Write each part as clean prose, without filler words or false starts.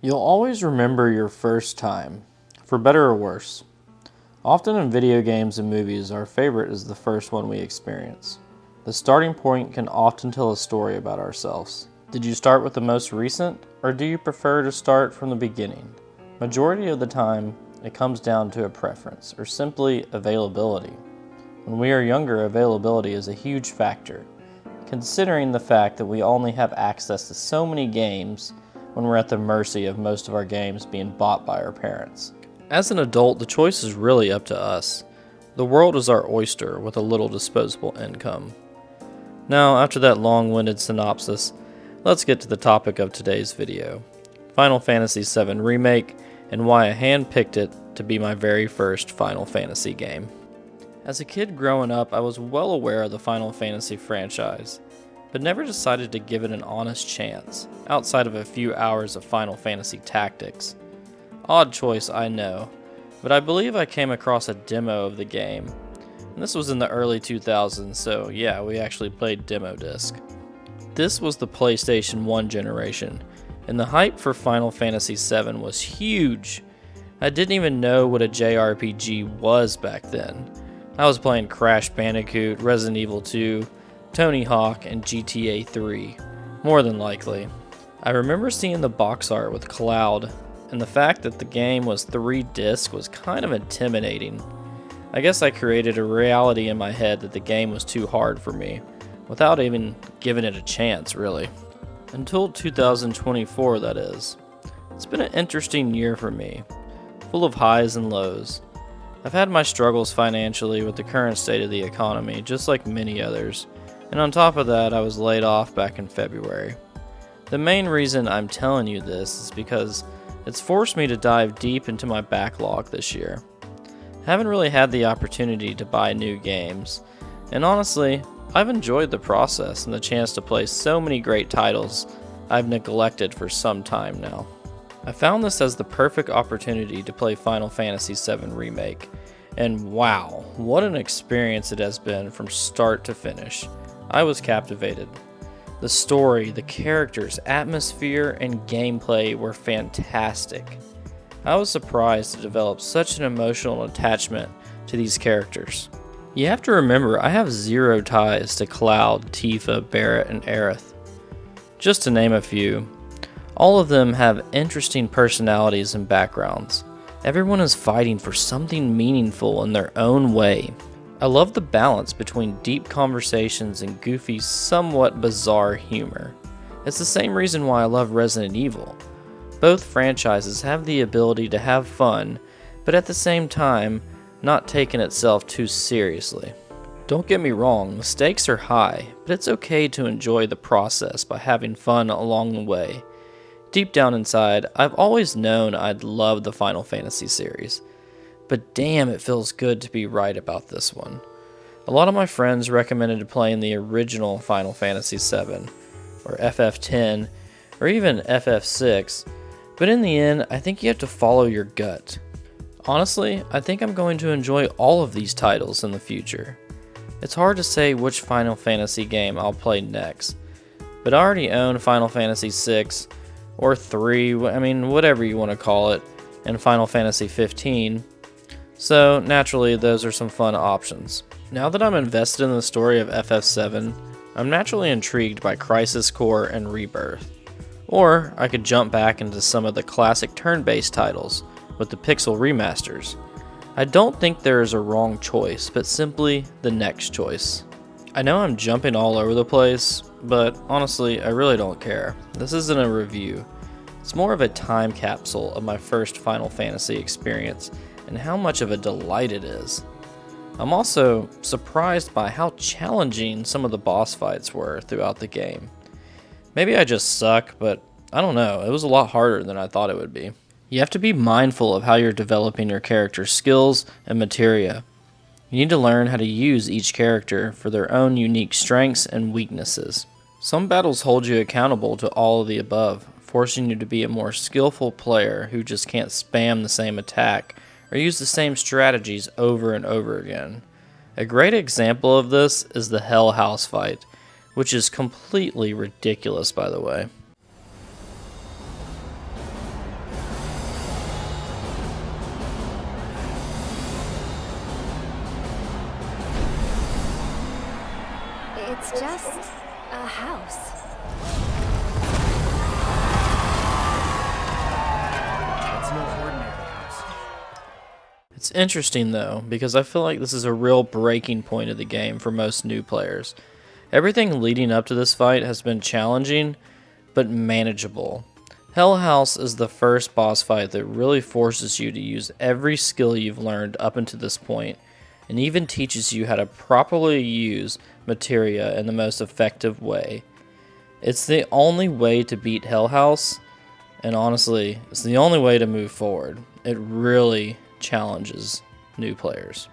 You'll always remember your first time, for better or worse. Often in video games and movies, our favorite is the first one we experience. The starting point can often tell a story about ourselves. Did you start with the most recent, or do you prefer to start from the beginning? Majority of the time, it comes down to a preference, or simply availability. When we are younger, availability is a huge factor, considering the fact that we only have access to so many games when we're at the mercy of most of our games being bought by our parents. As an adult, the choice is really up to us. The world is our oyster with a little disposable income. Now, after that long-winded synopsis, let's get to the topic of today's video, Final Fantasy VII Remake, and why I handpicked it to be my very first Final Fantasy game. As a kid growing up, I was well aware of the Final Fantasy franchise, but never decided to give it an honest chance, outside of a few hours of Final Fantasy Tactics. Odd choice, I know, but I believe I came across a demo of the game, and this was in the early 2000s, so yeah, we actually played demo disc. This was the PlayStation 1 generation, and the hype for Final Fantasy VII was huge. I didn't even know what a JRPG was back then. I was playing Crash Bandicoot, Resident Evil 2, Tony Hawk, and GTA 3, more than likely. I remember seeing the box art with Cloud, and the fact that the game was 3 discs was kind of intimidating. I guess I created a reality in my head that the game was too hard for me, without even giving it a chance, really. Until 2024, that is. It's been an interesting year for me, full of highs and lows. I've had my struggles financially with the current state of the economy, just like many others. And on top of that, I was laid off back in February. The main reason I'm telling you this is because it's forced me to dive deep into my backlog this year. I haven't really had the opportunity to buy new games, and honestly, I've enjoyed the process and the chance to play so many great titles I've neglected for some time now. I found this as the perfect opportunity to play Final Fantasy VII Remake, and wow, what an experience it has been from start to finish. I was captivated. The story, the characters, atmosphere, and gameplay were fantastic. I was surprised to develop such an emotional attachment to these characters. You have to remember, I have zero ties to Cloud, Tifa, Barret, and Aerith. Just to name a few. All of them have interesting personalities and backgrounds. Everyone is fighting for something meaningful in their own way. I love the balance between deep conversations and goofy, somewhat bizarre humor. It's the same reason why I love Resident Evil. Both franchises have the ability to have fun, but at the same time, not taking itself too seriously. Don't get me wrong, the stakes are high, but it's okay to enjoy the process by having fun along the way. Deep down inside, I've always known I'd love the Final Fantasy series. But damn, it feels good to be right about this one. A lot of my friends recommended playing the original Final Fantasy VII, or FF10, or even FF6, but in the end, I think you have to follow your gut. Honestly, I think I'm going to enjoy all of these titles in the future. It's hard to say which Final Fantasy game I'll play next, but I already own Final Fantasy VI, or 3, whatever you want to call it, and Final Fantasy 15. So, naturally, those are some fun options. Now that I'm invested in the story of FF7, I'm naturally intrigued by Crisis Core and Rebirth. Or, I could jump back into some of the classic turn-based titles, with the pixel remasters. I don't think there is a wrong choice, but simply the next choice. I know I'm jumping all over the place, but honestly, I really don't care. This isn't a review. It's more of a time capsule of my first Final Fantasy experience, and how much of a delight it is. I'm also surprised by how challenging some of the boss fights were throughout the game. Maybe I just suck, but I don't know, it was a lot harder than I thought it would be. You have to be mindful of how you're developing your character's skills and materia. You need to learn how to use each character for their own unique strengths and weaknesses. Some battles hold you accountable to all of the above, forcing you to be a more skillful player who just can't spam the same attack or use the same strategies over and over again. A great example of this is the Hell House fight, which is completely ridiculous, by the way. It's just a house. It's no ordinary house. It's interesting though, because I feel like this is a real breaking point of the game for most new players. Everything leading up to this fight has been challenging, but manageable. Hell House is the first boss fight that really forces you to use every skill you've learned up until this point, and even teaches you how to properly use materia in the most effective way. It's the only way to beat Hell House, and honestly, it's the only way to move forward. It really challenges new players.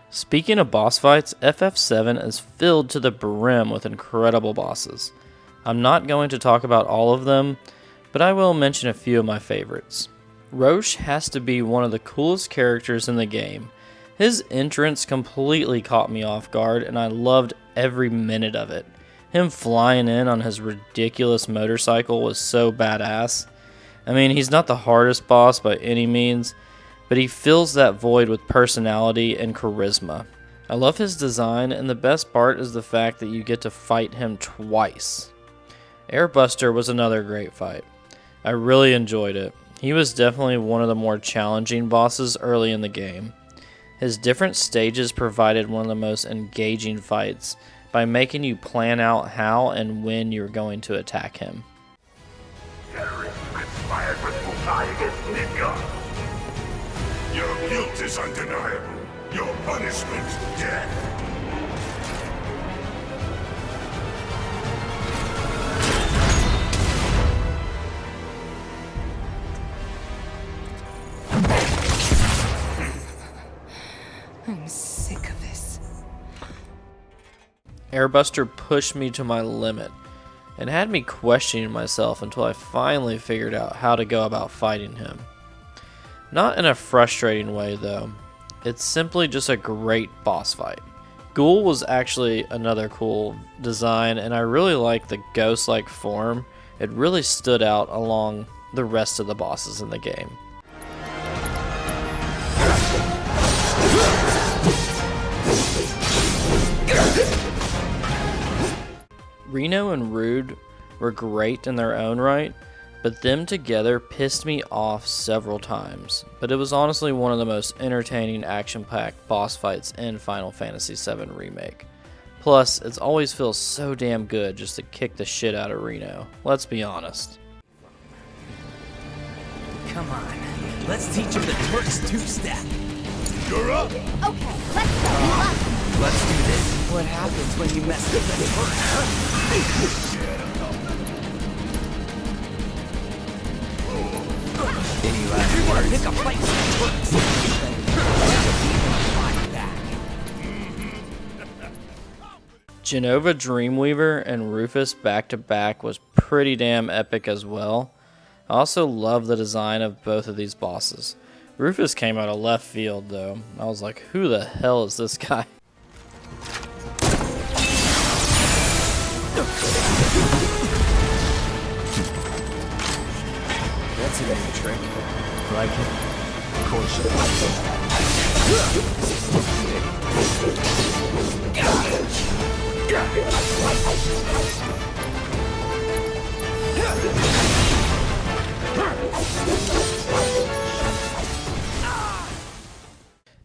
Speaking of boss fights, FF7 is filled to the brim with incredible bosses. I'm not going to talk about all of them, but I will mention a few of my favorites. Roche has to be one of the coolest characters in the game. His entrance completely caught me off guard, and I loved every minute of it. Him flying in on his ridiculous motorcycle was so badass. I mean, he's not the hardest boss by any means, but he fills that void with personality and charisma. I love his design, and the best part is the fact that you get to fight him twice. Airbuster was another great fight. I really enjoyed it. He was definitely one of the more challenging bosses early in the game. His different stages provided one of the most engaging fights by making you plan out how and when you're going to attack him. Terrorists conspired with Mukai against Ninja. Your guilt is undeniable. Your punishment, death. I'm sick of this. Airbuster pushed me to my limit and had me questioning myself until I finally figured out how to go about fighting him. Not in a frustrating way though, it's simply just a great boss fight. Ghoul was actually another cool design, and I really like the ghost-like form. It really stood out along the rest of the bosses in the game. Reno and Rude were great in their own right, but them together pissed me off several times. But it was honestly one of the most entertaining action-packed boss fights in Final Fantasy VII Remake. Plus, it always feels so damn good just to kick the shit out of Reno. Let's be honest. Come on, let's teach him the Turks two-step. You're up! Okay, let's go. Let's do this. What happens when you mess with the Turks, huh? Any last words? Pick a fight with the Turks. Fight back. Genova Dreamweaver and Rufus back-to-back was pretty damn epic as well. I also love the design of both of these bosses. Rufus came out of left field though. I was like, who the hell is this guy? That's a new trick. Like it? Of course you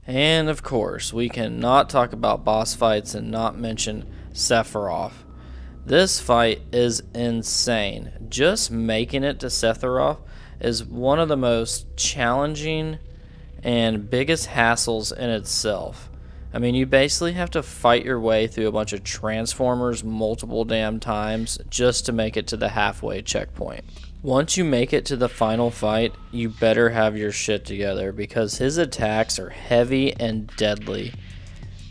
And of course, we cannot talk about boss fights and not mention Sephiroth. This fight is insane. Just making it to Sephiroth is one of the most challenging and biggest hassles in itself. I mean, you basically have to fight your way through a bunch of Transformers multiple damn times just to make it to the halfway checkpoint. Once you make it to the final fight, you better have your shit together because his attacks are heavy and deadly.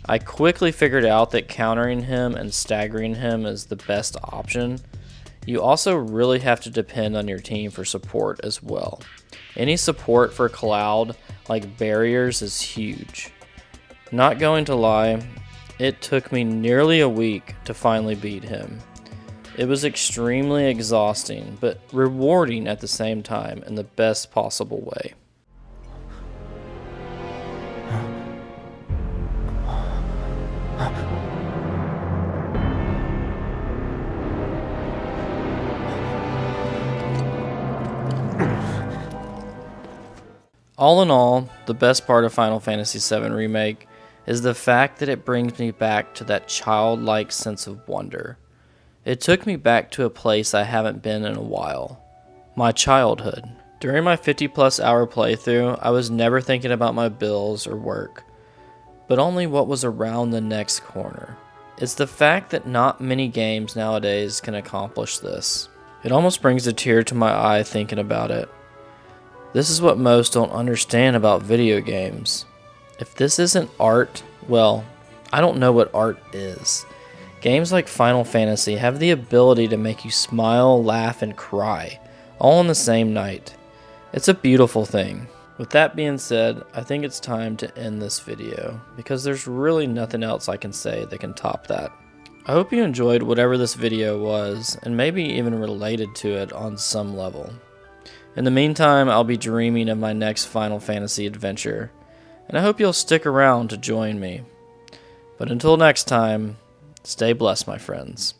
I quickly figured out that countering him and staggering him is the best option. You also really have to depend on your team for support as well. Any support for Cloud, like barriers, is huge. Not going to lie, it took me nearly a week to finally beat him. It was extremely exhausting, but rewarding at the same time in the best possible way. All in all, the best part of Final Fantasy VII Remake is the fact that it brings me back to that childlike sense of wonder. It took me back to a place I haven't been in a while. My childhood. During my 50+ hour playthrough, I was never thinking about my bills or work, but only what was around the next corner. It's the fact that not many games nowadays can accomplish this. It almost brings a tear to my eye thinking about it. This is what most don't understand about video games. If this isn't art, well, I don't know what art is. Games like Final Fantasy have the ability to make you smile, laugh, and cry, all in the same night. It's a beautiful thing. With that being said, I think it's time to end this video, because there's really nothing else I can say that can top that. I hope you enjoyed whatever this video was, and maybe even related to it on some level. In the meantime, I'll be dreaming of my next Final Fantasy adventure, and I hope you'll stick around to join me. But until next time, stay blessed, my friends.